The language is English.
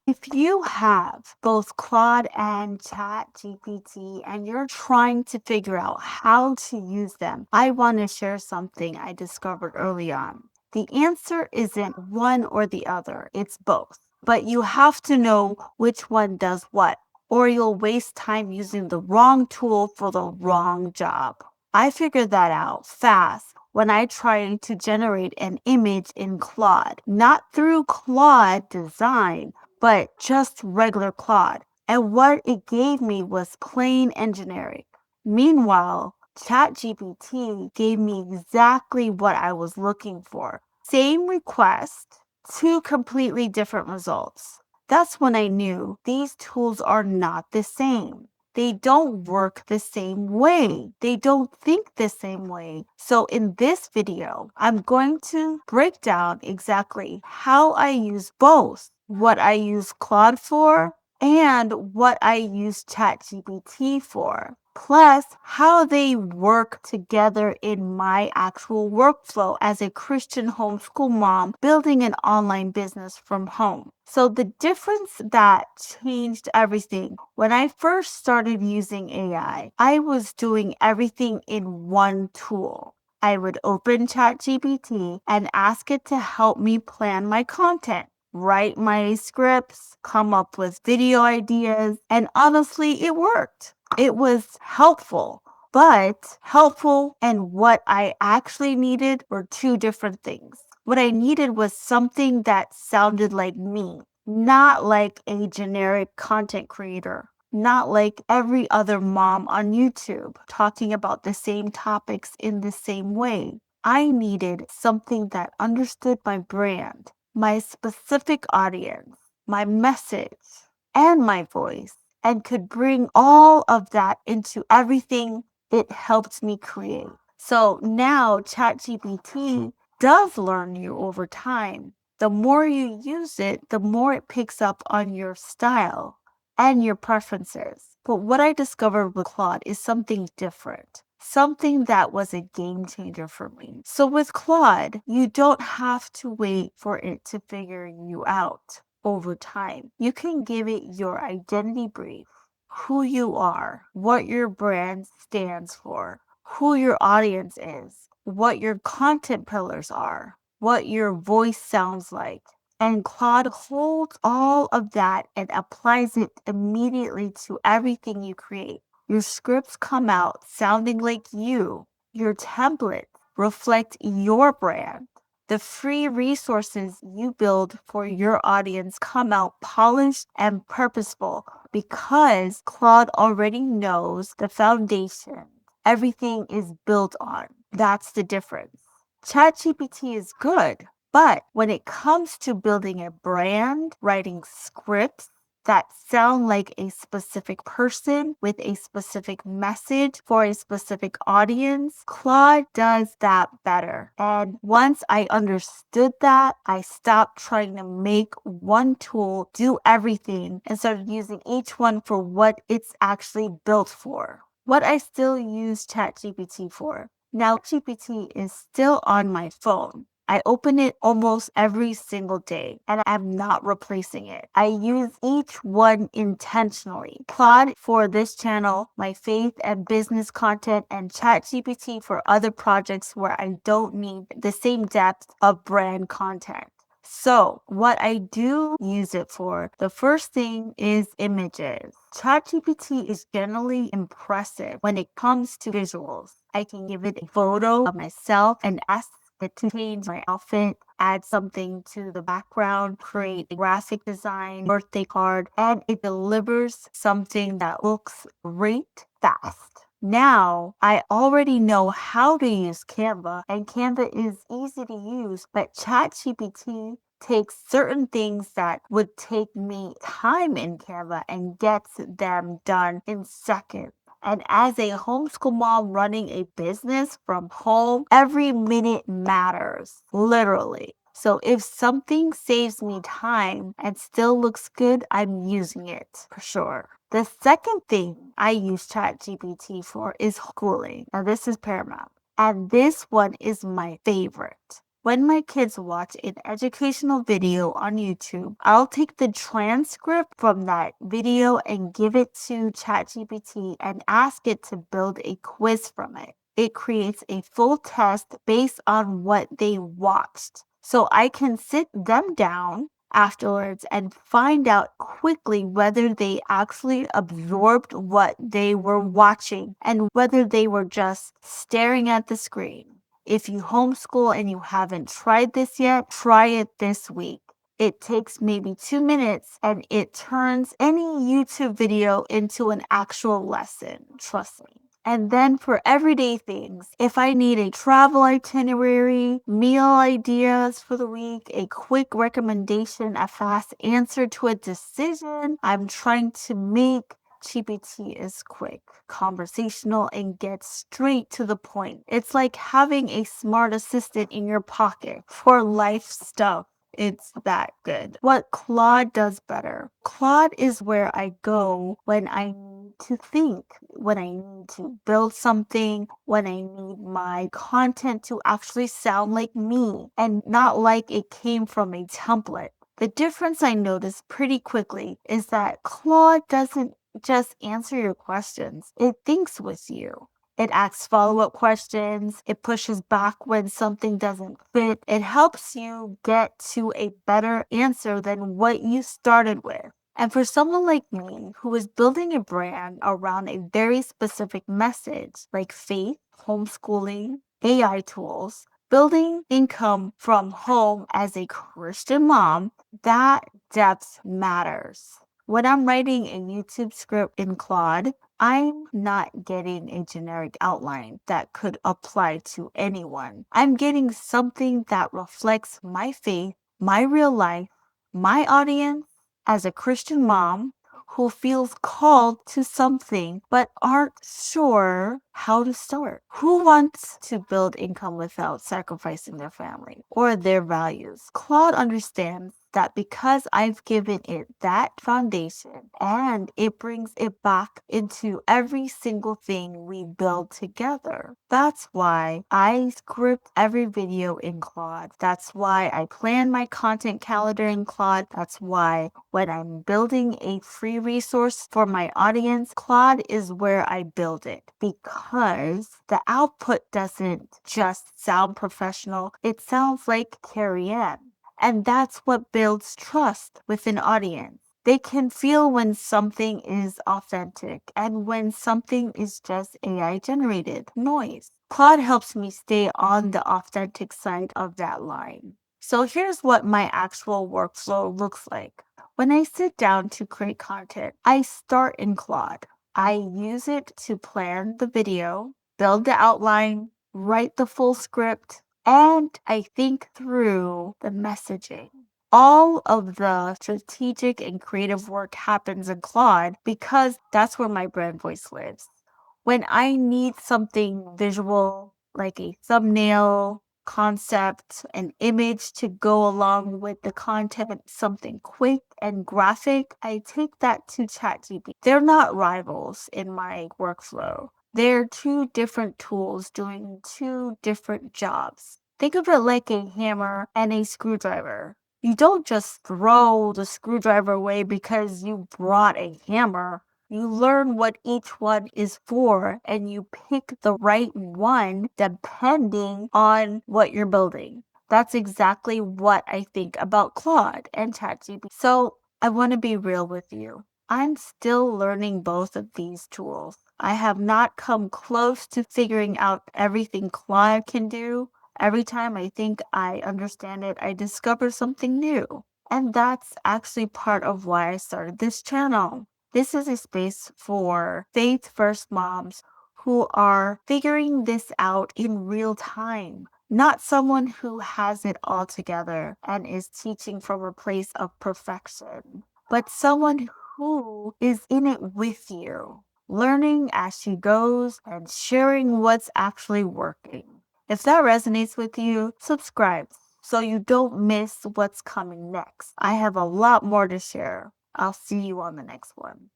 If you have both Claude and ChatGPT and you're trying to figure out how to use them, I want to share something I discovered early on. The answer isn't one or the other, it's both. But you have to know which one does what, or you'll waste time using the wrong tool for the wrong job. I figured that out fast when I tried to generate an image in Claude, not through Claude Design but just regular Claude. And what it gave me was plain engineering. Meanwhile, ChatGPT gave me exactly what I was looking for. Same request, two completely different results. That's when I knew these tools are not the same. They don't work the same way. They don't think the same way. So in this video, I'm going to break down exactly how I use both, what I use Claude for, and what I use ChatGPT for. Plus, how they work together in my actual workflow as a Christian homeschool mom building an online business from home. So, the difference that changed everything when I first started using AI, I was doing everything in one tool. I would open ChatGPT and ask it to help me plan my content, write my scripts, come up with video ideas, and honestly, it worked. It was helpful, but helpful and what I actually needed were two different things. What I needed was something that sounded like me, not like a generic content creator, not like every other mom on YouTube talking about the same topics in the same way. I needed something that understood my brand, my specific audience, my message, and my voice, and could bring all of that into everything it helped me create. So now ChatGPT does learn you over time. The more you use it, the more it picks up on your style and your preferences. But what I discovered with Claude is something different, something that was a game changer for me. So with Claude, you don't have to wait for it to figure you out over time. You can give it your identity brief, who you are, what your brand stands for, who your audience is, what your content pillars are, what your voice sounds like. And Claude holds all of that and applies it immediately to everything you create. Your scripts come out sounding like you. Your templates reflect your brand. The free resources you build for your audience come out polished and purposeful because Claude already knows the foundation everything is built on. That's the difference. ChatGPT is good, but when it comes to building a brand, writing scripts, that sound like a specific person with a specific message for a specific audience, Claude does that better. And once I understood that, I stopped trying to make one tool do everything and started using each one for what it's actually built for. What I still use ChatGPT for. Now, GPT is still on my phone. I open it almost every single day and I'm not replacing it. I use each one intentionally. Claude for this channel, my faith and business content, and ChatGPT for other projects where I don't need the same depth of brand content. So, what I do use it for, the first thing is images. ChatGPT is generally impressive when it comes to visuals. I can give it a photo of myself and ask it to change my outfit, add something to the background, create a graphic design, birthday card, and it delivers something that looks great fast. Now, I already know how to use Canva, and Canva is easy to use, but ChatGPT takes certain things that would take me time in Canva and gets them done in seconds. And as a homeschool mom running a business from home, every minute matters, literally. So if something saves me time and still looks good, I'm using it for sure. The second thing I use ChatGPT for is schooling. Now this is paramount. And this one is my favorite. When my kids watch an educational video on YouTube, I'll take the transcript from that video and give it to ChatGPT and ask it to build a quiz from it. It creates a full test based on what they watched. So I can sit them down afterwards and find out quickly whether they actually absorbed what they were watching and whether they were just staring at the screen. If you homeschool and you haven't tried this yet, try it this week. It takes maybe 2 minutes and it turns any YouTube video into an actual lesson. Trust me. And then for everyday things, if I need a travel itinerary, meal ideas for the week, a quick recommendation, a fast answer to a decision, I'm trying to make GPT is quick, conversational, and gets straight to the point. It's like having a smart assistant in your pocket for life stuff. It's that good. What Claude does better. Claude is where I go when I need to think, when I need to build something, when I need my content to actually sound like me and not like it came from a template. The difference I noticed pretty quickly is that Claude doesn't just answer your questions, it thinks with you. It asks follow up questions. It pushes back when something doesn't fit. It helps you get to a better answer than what you started with. And for someone like me who is building a brand around a very specific message like faith, homeschooling, AI tools, building income from home as a Christian mom, that depth matters. When I'm writing a YouTube script in Claude, I'm not getting a generic outline that could apply to anyone. I'm getting something that reflects my faith, my real life, my audience as a Christian mom who feels called to something but aren't sure how to start. Who wants to build income without sacrificing their family or their values? Claude understands that because I've given it that foundation and it brings it back into every single thing we build together. That's why I script every video in Claude. That's why I plan my content calendar in Claude. That's why when I'm building a free resource for my audience, Claude is where I build it because the output doesn't just sound professional. It sounds like Carrie Ann. And that's what builds trust with an audience. They can feel when something is authentic and when something is just AI generated noise. Claude helps me stay on the authentic side of that line. So here's what my actual workflow looks like. When I sit down to create content, I start in Claude. I use it to plan the video, build the outline, write the full script, and I think through the messaging. All of the strategic and creative work happens in Claude because that's where my brand voice lives. When I need something visual, like a thumbnail, concept, an image to go along with the content, something quick and graphic, I take that to ChatGPT. They're not rivals in my workflow. They're two different tools doing two different jobs. Think of it like a hammer and a screwdriver. You don't just throw the screwdriver away because you brought a hammer. You learn what each one is for and you pick the right one depending on what you're building. That's exactly what I think about Claude and ChatGPT. So I want to be real with you. I'm still learning both of these tools. I have not come close to figuring out everything Claude can do. Every time I think I understand it, I discover something new. And that's actually part of why I started this channel. This is a space for faith first moms who are figuring this out in real time, not someone who has it all together and is teaching from a place of perfection, but someone who is in it with you, learning as she goes and sharing what's actually working. If that resonates with you, subscribe so you don't miss what's coming next. I have a lot more to share. I'll see you on the next one.